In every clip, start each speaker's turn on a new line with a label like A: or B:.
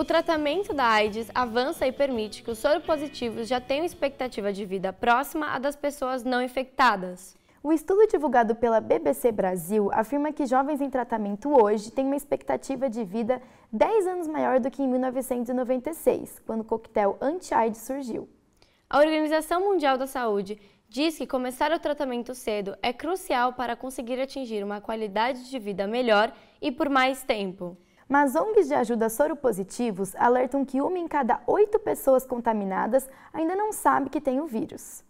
A: tratamento da AIDS avança e permite que os soropositivos já tenham expectativa de vida próxima à das pessoas não infectadas.
B: O estudo divulgado pela BBC Brasil afirma que jovens em tratamento hoje têm uma expectativa de vida 10 anos maior do que em 1996, quando o coquetel anti-AIDS surgiu.
A: A Organização Mundial da Saúde diz que começar o tratamento cedo é crucial para conseguir atingir uma qualidade de vida melhor e por mais tempo.
B: Mas ONGs de ajuda a soropositivos alertam que 1 em cada 8 pessoas contaminadas ainda não sabe que tem o vírus.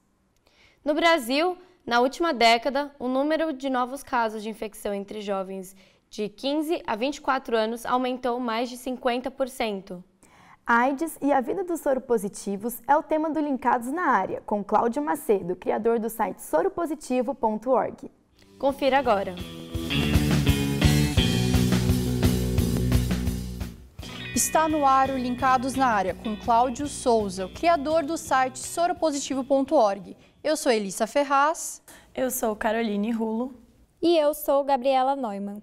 A: No Brasil, na última década, o número de novos casos de infecção entre jovens de 15 a 24 anos aumentou mais de 50%.
B: AIDS e a vida dos soropositivos é o tema do Linkados na Área, com Cláudio Macedo, criador do site soropositivo.org.
A: Confira agora.
C: Está no ar o Linkados na Área, com Cláudio Souza, o criador do site soropositivo.org. Eu sou Elissa Ferraz.
D: Eu sou Caroline Rulo.
E: E eu sou Gabriela Neumann.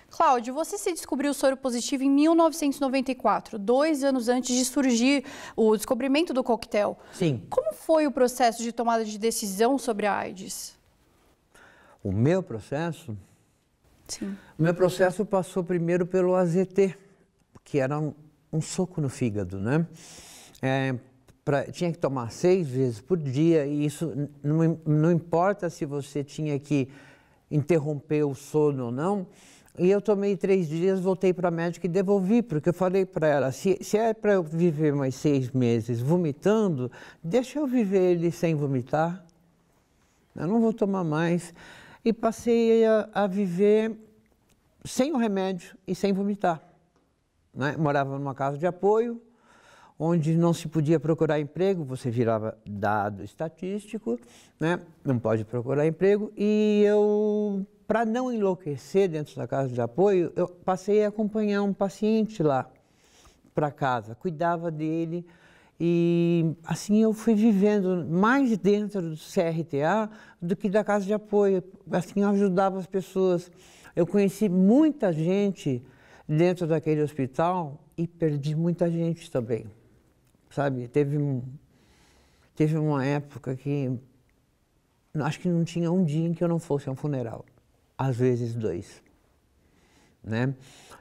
C: Cláudio, você se descobriu soropositivo em 1994, 2 anos antes de surgir o descobrimento do coquetel.
F: Sim.
C: Como foi o processo de tomada de decisão sobre a AIDS?
F: O meu processo?
C: Sim.
F: O meu processo passou primeiro pelo AZT, que era um soco no fígado, né? Tinha que tomar 6 vezes por dia e isso não importa se você tinha que interromper o sono ou não. E eu tomei 3 dias, voltei para a médica e devolvi, porque eu falei para ela, se é para eu viver mais 6 meses vomitando, deixa eu viver ele sem vomitar. Eu não vou tomar mais. E passei a viver sem o remédio e sem vomitar. Né? Morava numa casa de apoio, onde não se podia procurar emprego, você virava dado estatístico, né? Não pode procurar emprego, e eu, para não enlouquecer dentro da casa de apoio, eu passei a acompanhar um paciente lá para casa, cuidava dele, e assim eu fui vivendo mais dentro do CRTA do que da casa de apoio, assim eu ajudava as pessoas. Eu conheci muita gente dentro daquele hospital e perdi muita gente também. Sabe, teve uma época que acho que não tinha um dia em que eu não fosse a um funeral, às vezes 2, né?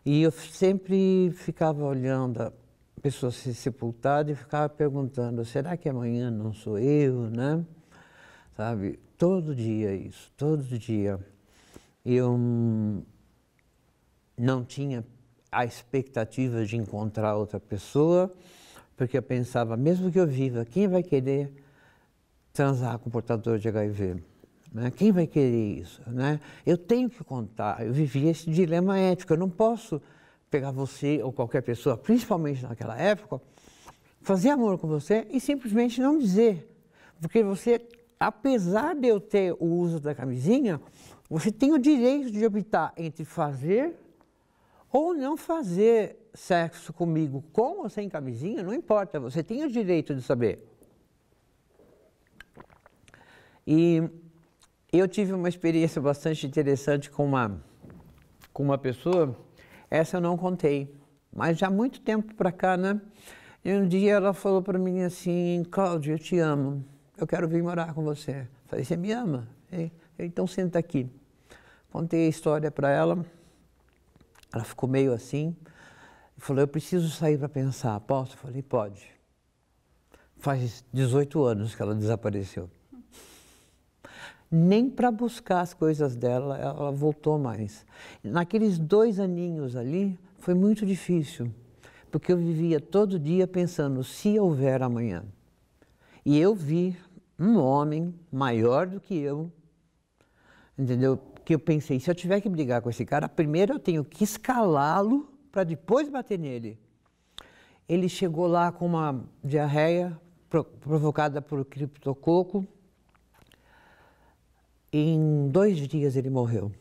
F: E eu sempre ficava olhando a pessoa ser sepultada e ficava perguntando, será que amanhã não sou eu, né? Sabe, todo dia isso, todo dia. Eu não tinha a expectativa de encontrar outra pessoa, porque eu pensava, mesmo que eu viva, quem vai querer transar com portador de HIV? Né? Quem vai querer isso? Né? Eu tenho que contar, eu vivi esse dilema ético, eu não posso pegar você ou qualquer pessoa, principalmente naquela época, fazer amor com você e simplesmente não dizer. Porque você, apesar de eu ter o uso da camisinha, você tem o direito de optar entre fazer ou não fazer sexo comigo com ou sem camisinha, não importa, você tem o direito de saber. E eu tive uma experiência bastante interessante com uma pessoa, essa eu não contei, mas já há muito tempo para cá, né? E um dia ela falou para mim assim, Cláudia, eu te amo, eu quero vir morar com você. Eu falei, você me ama? Então senta aqui. Contei a história para ela. Ela ficou meio assim, falou, eu preciso sair para pensar, posso? Eu falei, pode. Faz 18 anos que ela desapareceu. Nem para buscar as coisas dela, ela voltou mais. Naqueles 2 aninhos ali, foi muito difícil, porque eu vivia todo dia pensando, se houver amanhã. E eu vi um homem maior do que eu, entendeu? Que eu pensei, se eu tiver que brigar com esse cara, primeiro eu tenho que escalá-lo para depois bater nele. Ele chegou lá com uma diarreia provocada por criptococo. Em 2 dias ele morreu,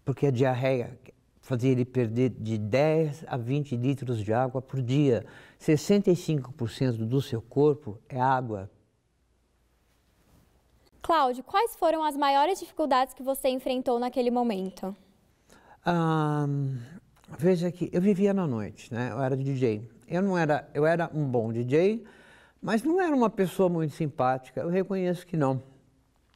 F: porque a diarreia fazia ele perder de 10 a 20 litros de água por dia. 65% do seu corpo é água.
E: Cláudio, quais foram as maiores dificuldades que você enfrentou naquele momento?
F: Veja que eu vivia na noite, né? Eu era DJ. Eu era um bom DJ, mas não era uma pessoa muito simpática, eu reconheço que não.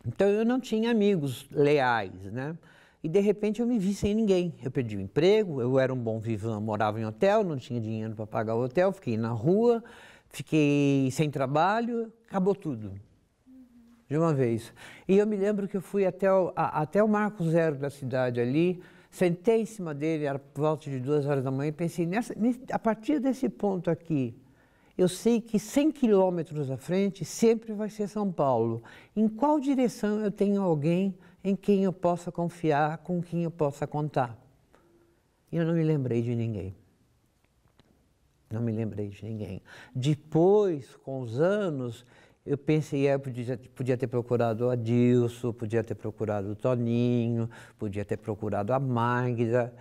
F: Então eu não tinha amigos leais, né? E de repente eu me vi sem ninguém. Eu perdi o emprego, eu era um bom vivant, morava em hotel, não tinha dinheiro para pagar o hotel, fiquei na rua, fiquei sem trabalho, acabou tudo. De uma vez. E eu me lembro que eu fui até o Marco Zero da cidade ali, sentei em cima dele, era por volta de 2 horas da manhã, e pensei, a partir desse ponto aqui, eu sei que 100 quilômetros à frente sempre vai ser São Paulo. Em qual direção eu tenho alguém em quem eu possa confiar, com quem eu possa contar? E eu não me lembrei de ninguém. Não me lembrei de ninguém. Depois, com os anos, eu pensei, eu podia ter procurado o Adilson, podia ter procurado o Toninho, podia ter procurado a Magda,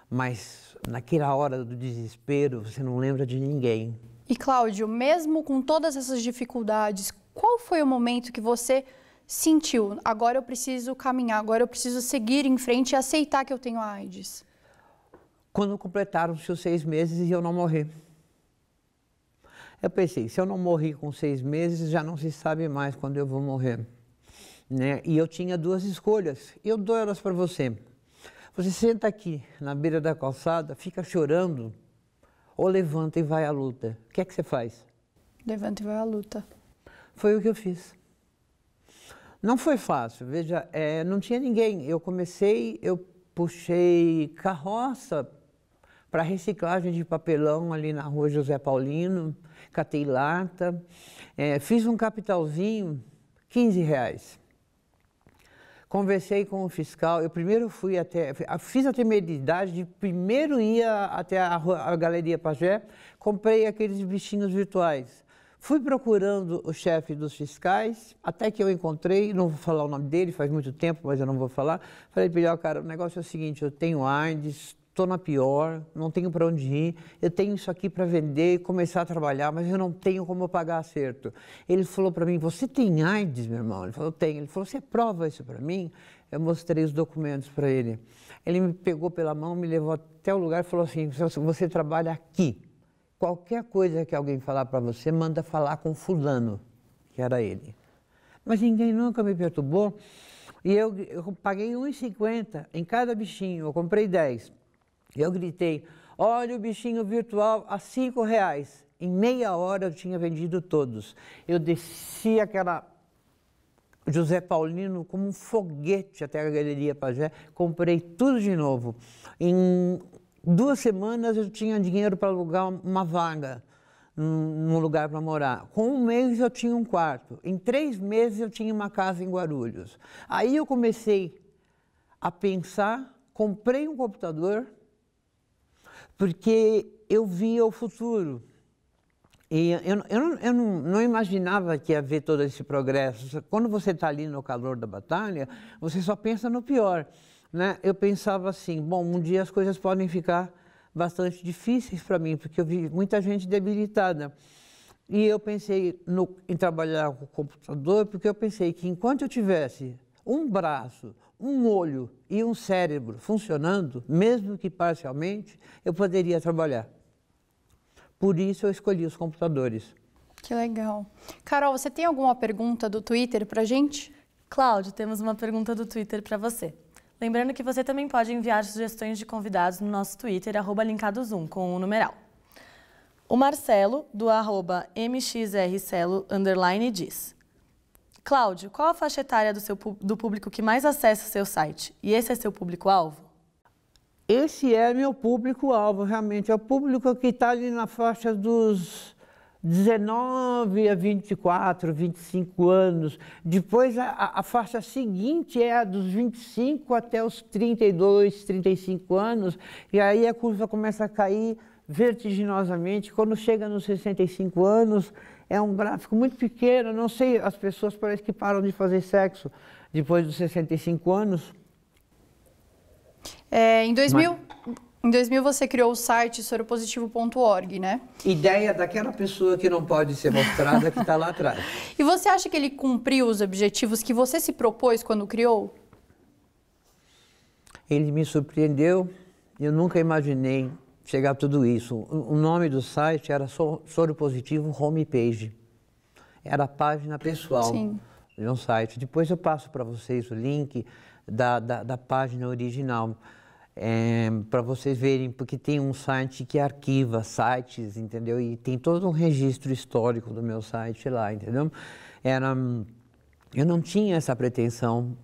F: mas naquela hora do desespero, você não lembra de ninguém.
C: E Cláudio, mesmo com todas essas dificuldades, qual foi o momento que você sentiu, agora eu preciso caminhar, agora eu preciso seguir em frente e aceitar que eu tenho AIDS?
F: Quando completaram-se os 6 meses e eu não morri. Eu pensei, se eu não morri com 6 meses, já não se sabe mais quando eu vou morrer. Né? E eu tinha 2 escolhas, eu dou elas para você. Você senta aqui, na beira da calçada, fica chorando, ou levanta e vai à luta. O que é que você faz?
C: Levanta e vai à luta.
F: Foi o que eu fiz. Não foi fácil, veja, não tinha ninguém. Eu puxei carroça para reciclagem de papelão ali na rua José Paulino, catei lata, fiz um capitalzinho, R$15. Conversei com o fiscal, eu primeiro fiz a temeridade de primeiro ir até a Galeria Pajé, comprei aqueles bichinhos virtuais. Fui procurando o chefe dos fiscais, até que eu encontrei, não vou falar o nome dele, faz muito tempo, mas eu não vou falar. Falei para ele, cara, o negócio é o seguinte, eu tenho AIDS, estou na pior, não tenho para onde ir, eu tenho isso aqui para vender, começar a trabalhar, mas eu não tenho como pagar acerto. Ele falou para mim, você tem AIDS, meu irmão? Ele falou, tenho. Ele falou, você prova isso para mim? Eu mostrei os documentos para ele. Ele me pegou pela mão, me levou até o lugar e falou assim, você trabalha aqui. Qualquer coisa que alguém falar para você, manda falar com fulano, que era ele. Mas ninguém nunca me perturbou. E eu paguei R$1,50 em cada bichinho, eu comprei 10. Eu gritei, olha o bichinho virtual a R$5. Em meia hora eu tinha vendido todos. Eu desci aquela José Paulino como um foguete até a Galeria Pajé, comprei tudo de novo. Em 2 semanas eu tinha dinheiro para alugar uma vaga num lugar para morar. Com 1 mês eu tinha um quarto. Em 3 meses eu tinha uma casa em Guarulhos. Aí eu comecei a pensar, comprei um computador, porque eu via o futuro. E eu não imaginava que ia haver todo esse progresso. Quando você está ali no calor da batalha, você só pensa no pior. Né? Eu pensava assim, bom, um dia as coisas podem ficar bastante difíceis para mim, porque eu vi muita gente debilitada. E eu pensei em trabalhar com o computador, porque eu pensei que enquanto eu tivesse um braço, um olho e um cérebro funcionando, mesmo que parcialmente, eu poderia trabalhar. Por isso eu escolhi os computadores.
C: Que legal. Carol, você tem alguma pergunta do Twitter para a gente?
D: Cláudio, temos uma pergunta do Twitter para você. Lembrando que você também pode enviar sugestões de convidados no nosso Twitter, @linkadosum, com o numeral. O Marcelo, do @mxrcelo_, diz: Cláudio, qual a faixa etária do público que mais acessa o seu site? E esse é seu público-alvo?
F: Esse é meu público-alvo, realmente. É o público que está ali na faixa dos 19 a 24, 25 anos. Depois, a faixa seguinte é a dos 25 até os 32, 35 anos. E aí a curva começa a cair vertiginosamente. Quando chega nos 65 anos, é um gráfico muito pequeno. Não sei, as pessoas parece que param de fazer sexo depois dos 65 anos.
C: Em 2000 você criou o site soropositivo.org, né?
F: Ideia daquela pessoa que não pode ser mostrada, que está lá atrás.
C: E você acha que ele cumpriu os objetivos que você se propôs quando criou?
F: Ele me surpreendeu. Eu nunca imaginei chegar a tudo isso. O nome do site era Soro Positivo Homepage. Era a página pessoal de um site. Depois eu passo para vocês o link da página original, para vocês verem, porque tem um site que arquiva sites, entendeu? E tem todo um registro histórico do meu site lá, entendeu? Eu não tinha essa pretensão.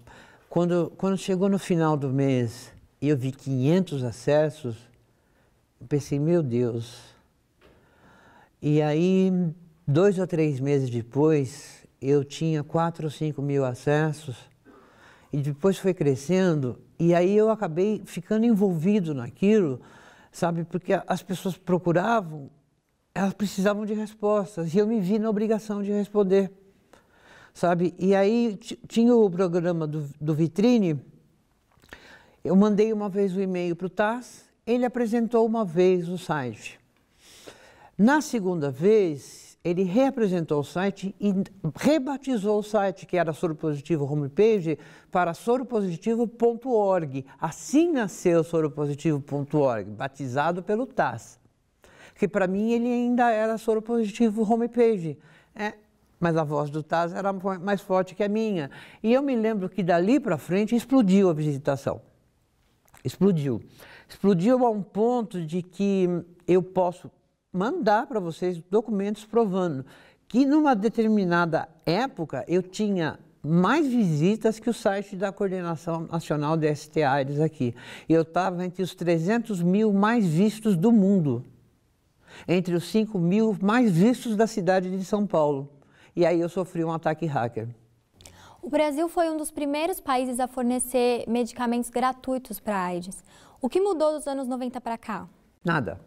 F: Quando chegou no final do mês e eu vi 500 acessos, eu pensei, meu Deus. E aí, 2 ou 3 meses depois, eu tinha 4 ou 5 mil acessos, e depois foi crescendo, e aí eu acabei ficando envolvido naquilo, sabe? Porque as pessoas procuravam, elas precisavam de respostas, e eu me vi na obrigação de responder, sabe? E aí tinha o programa do Vitrine, eu mandei uma vez o e-mail para o TAS, ele apresentou uma vez o site. Na segunda vez, ele reapresentou o site e rebatizou o site, que era Soro Positivo Homepage, para soropositivo.org. Assim nasceu soropositivo.org, batizado pelo TAS. Que para mim ele ainda era Soro Positivo Homepage. Mas a voz do TAS era mais forte que a minha. E eu me lembro que dali para frente explodiu a visitação. Explodiu. Explodiu a um ponto de que eu posso mandar para vocês documentos provando que numa determinada época eu tinha mais visitas que o site da Coordenação Nacional de ST-AIDS aqui. Eu estava entre os 300 mil mais vistos do mundo, entre os 5 mil mais vistos da cidade de São Paulo. E aí eu sofri um ataque hacker.
E: O Brasil foi um dos primeiros países a fornecer medicamentos gratuitos para a AIDS. O que mudou dos anos 90 para cá?
F: Nada.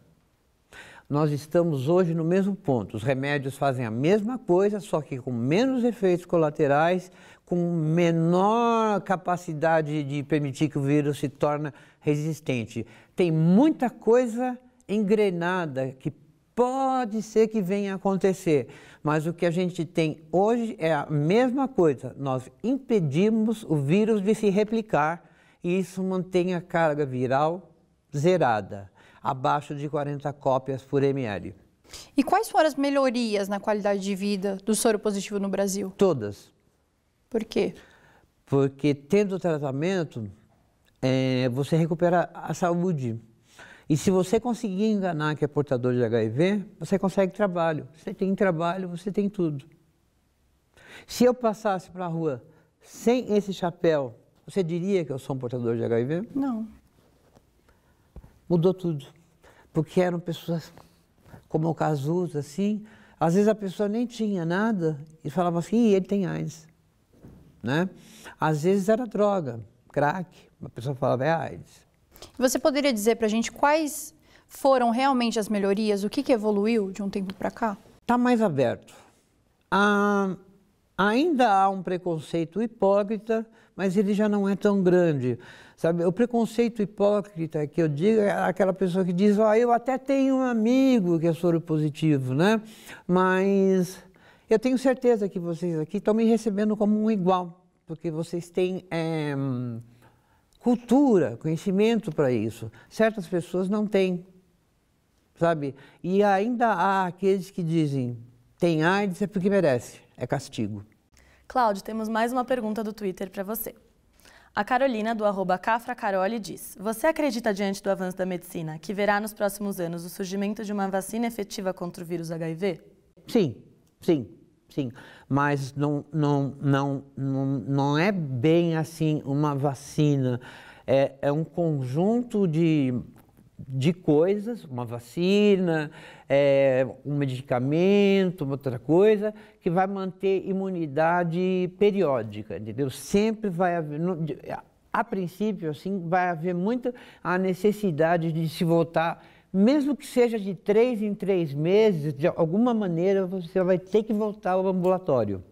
F: Nós estamos hoje no mesmo ponto. Os remédios fazem a mesma coisa, só que com menos efeitos colaterais, com menor capacidade de permitir que o vírus se torne resistente. Tem muita coisa engrenada que pode ser que venha a acontecer, mas o que a gente tem hoje é a mesma coisa. Nós impedimos o vírus de se replicar e isso mantém a carga viral zerada, abaixo de 40 cópias por ml.
C: E quais foram as melhorias na qualidade de vida do soro positivo no Brasil?
F: Todas.
C: Por quê?
F: Porque tendo tratamento, você recupera a saúde. E se você conseguir enganar que é portador de HIV, você consegue trabalho. Você tem trabalho, você tem tudo. Se eu passasse para a rua sem esse chapéu, você diria que eu sou um portador de HIV?
C: Não.
F: Mudou tudo, porque eram pessoas como o Cazuza, assim, às vezes a pessoa nem tinha nada e falava assim, ele tem AIDS, né? Às vezes era droga, crack, a pessoa falava, é AIDS.
C: Você poderia dizer para a gente quais foram realmente as melhorias, o que evoluiu de um tempo para cá?
F: Está mais aberto. Ainda há um preconceito hipócrita, mas ele já não é tão grande. Sabe, o preconceito hipócrita que eu digo é aquela pessoa que diz, eu até tenho um amigo que é soro positivo, né? Mas eu tenho certeza que vocês aqui estão me recebendo como um igual, porque vocês têm cultura, conhecimento para isso. Certas pessoas não têm, sabe? E ainda há aqueles que dizem, tem AIDS é porque merece, é castigo.
D: Cláudio, temos mais uma pergunta do Twitter para você. A Carolina, do @CafraCarole, diz: você acredita, diante do avanço da medicina, que verá nos próximos anos o surgimento de uma vacina efetiva contra o vírus HIV?
F: Sim, sim, sim. Mas não é bem assim uma vacina. É um conjunto de coisas, uma vacina, um medicamento, uma outra coisa, que vai manter imunidade periódica, entendeu? Sempre vai haver, a princípio, assim, vai haver muita a necessidade de se voltar, mesmo que seja de 3 em 3 meses, de alguma maneira você vai ter que voltar ao ambulatório.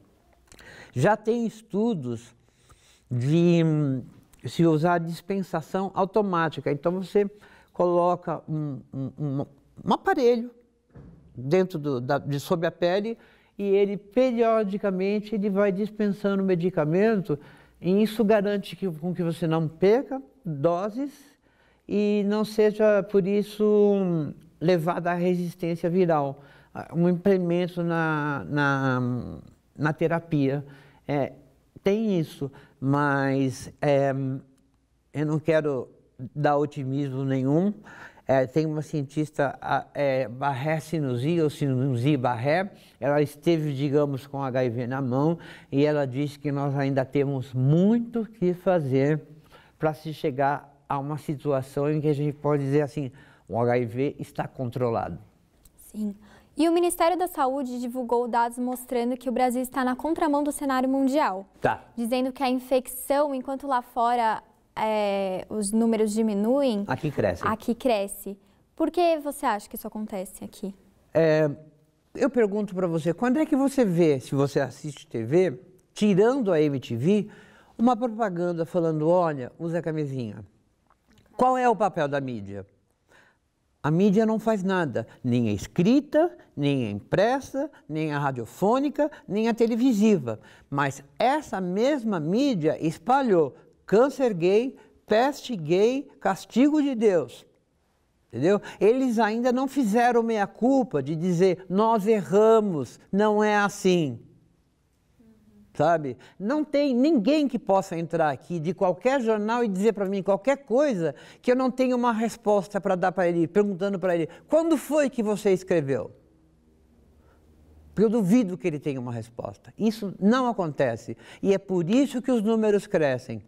F: Já tem estudos de se usar a dispensação automática, então você coloca um aparelho dentro sob a pele e ele periodicamente ele vai dispensando o medicamento e isso garante com que você não perca doses e não seja, por isso, levada à resistência viral, um implemento na terapia. Tem isso, mas eu não quero dar otimismo nenhum. Tem uma cientista, Barré Sinouzi, ou Sinouzi Barré, ela esteve, digamos, com HIV na mão e ela disse que nós ainda temos muito que fazer para se chegar a uma situação em que a gente pode dizer assim, o HIV está controlado.
E: Sim. E o Ministério da Saúde divulgou dados mostrando que o Brasil está na contramão do cenário mundial.
F: Tá.
E: Dizendo que a infecção, enquanto lá fora os números diminuem...
F: Aqui cresce.
E: Aqui cresce. Por que você acha que isso acontece aqui?
F: Eu pergunto para você, quando é que você vê, se você assiste TV, tirando a MTV, uma propaganda falando, olha, usa a camisinha. Qual é o papel da mídia? A mídia não faz nada, nem a escrita, nem a impressa, nem a radiofônica, nem a televisiva. Mas essa mesma mídia espalhou câncer gay, peste gay, castigo de Deus. Entendeu? Eles ainda não fizeram meia-culpa de dizer, nós erramos, não é assim. Sabe? Não tem ninguém que possa entrar aqui de qualquer jornal e dizer para mim qualquer coisa que eu não tenha uma resposta para dar para ele, perguntando para ele, quando foi que você escreveu? Porque eu duvido que ele tenha uma resposta. Isso não acontece. E é por isso que os números crescem.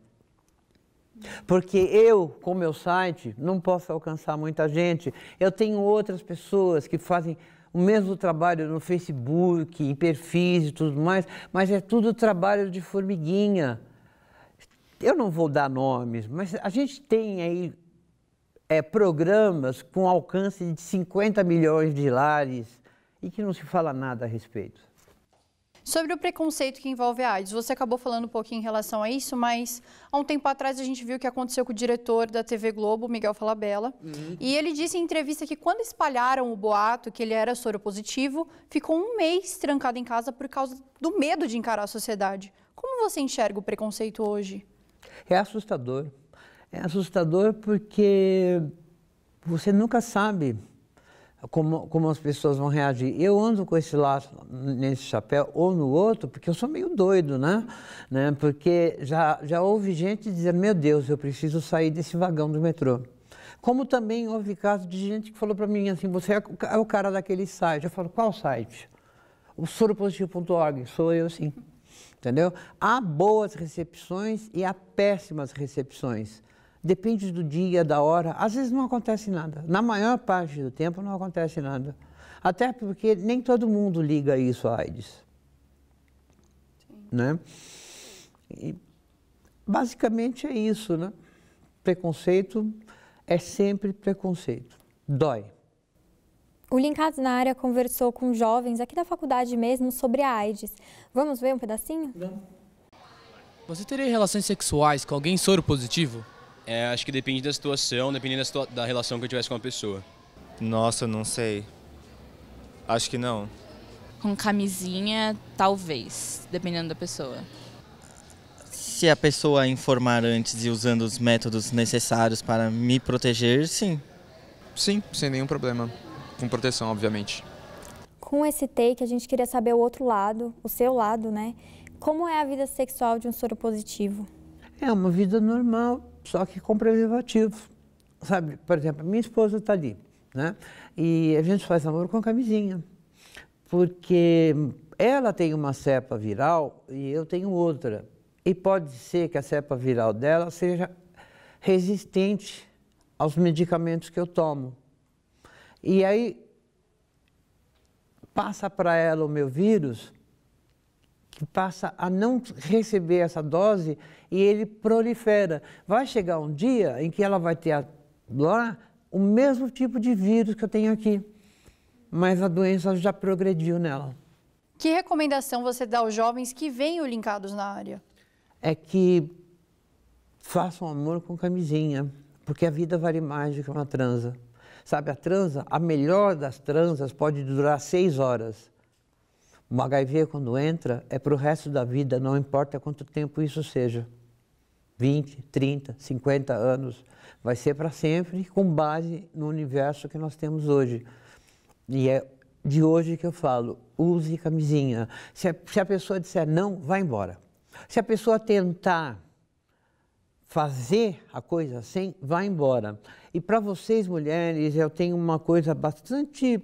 F: Porque eu, com meu site, não posso alcançar muita gente. Eu tenho outras pessoas que fazem o mesmo trabalho no Facebook, em perfis e tudo mais, mas é tudo trabalho de formiguinha. Eu não vou dar nomes, mas a gente tem aí programas com alcance de 50 milhões de lares e que não se fala nada a respeito.
C: Sobre o preconceito que envolve a AIDS, você acabou falando um pouquinho em relação a isso, mas há um tempo atrás a gente viu o que aconteceu com o diretor da TV Globo, Miguel Falabella, e ele disse em entrevista que quando espalharam o boato que ele era soropositivo, ficou um mês trancado em casa por causa do medo de encarar a sociedade. Como você enxerga o preconceito hoje?
F: É assustador. É assustador porque você nunca sabe como as pessoas vão reagir. Eu ando com esse laço nesse chapéu ou no outro, porque eu sou meio doido, né? Porque já houve gente dizendo, meu Deus, eu preciso sair desse vagão do metrô. Como também houve casos de gente que falou para mim assim, você é o cara daquele site. Eu falo, qual site? O soropositivo.org, sou eu sim. Entendeu? Há boas recepções e há péssimas recepções. Depende do dia, da hora, às vezes não acontece nada. Na maior parte do tempo não acontece nada. Até porque nem todo mundo liga isso à AIDS. Né? E basicamente é isso, né? Preconceito é sempre preconceito. Dói.
E: O Linkados na Área conversou com jovens aqui da faculdade mesmo sobre a AIDS. Vamos ver um pedacinho?
F: Não.
G: Você teria relações sexuais com alguém soropositivo?
H: Acho que depende da situação, depende da relação que eu tivesse com a pessoa.
I: Nossa, não sei. Acho que não.
J: Com camisinha, talvez, dependendo da pessoa.
K: Se a pessoa informar antes e usando os métodos necessários para me proteger, sim.
I: Sim, sem nenhum problema. Com proteção, obviamente.
E: Com esse take, a gente queria saber o outro lado, o seu lado, né? Como é a vida sexual de um soropositivo?
F: É uma vida normal, só que com preservativo. Sabe, por exemplo, minha esposa está ali, né? E a gente faz amor com camisinha. Porque ela tem uma cepa viral e eu tenho outra. E pode ser que a cepa viral dela seja resistente aos medicamentos que eu tomo. E aí passa para ela o meu vírus, que passa a não receber essa dose e ele prolifera. Vai chegar um dia em que ela vai ter lá o mesmo tipo de vírus que eu tenho aqui, mas a doença já progrediu nela.
C: Que recomendação você dá aos jovens que venham linkados na área?
F: É que façam amor com camisinha, porque a vida vale mais do que uma transa. Sabe, a transa, a melhor das transas pode durar 6 horas. O HIV, quando entra, é para o resto da vida, não importa quanto tempo isso seja. 20, 30, 50 anos. Vai ser para sempre, com base no universo que nós temos hoje. E é de hoje que eu falo, use camisinha. Se a pessoa disser não, vai embora. Se a pessoa tentar fazer a coisa assim, vai embora. E para vocês, mulheres, eu tenho uma coisa bastante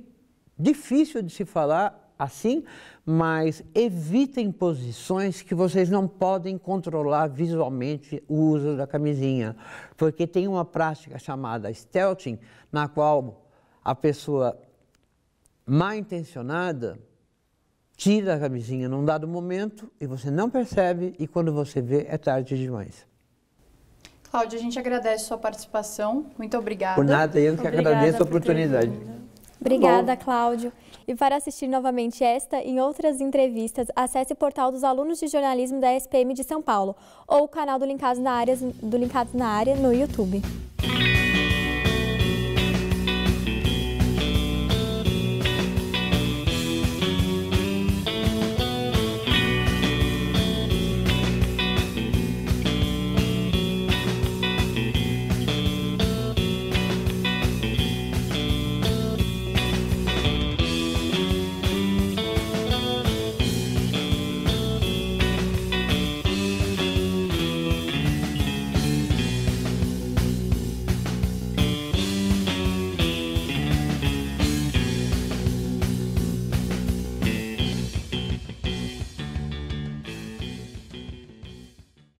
F: difícil de se falar assim, mas evitem posições que vocês não podem controlar visualmente o uso da camisinha, porque tem uma prática chamada stealthing, na qual a pessoa mal intencionada tira a camisinha num dado momento e você não percebe, e quando você vê é tarde demais.
C: Cláudia, a gente agradece a sua participação. Muito obrigada.
F: Por nada, eu que agradeço a oportunidade.
E: Obrigada, Cláudio. E para assistir novamente esta e outras entrevistas, acesse o portal dos alunos de jornalismo da SPM de São Paulo ou o canal do Linkados na Área no YouTube.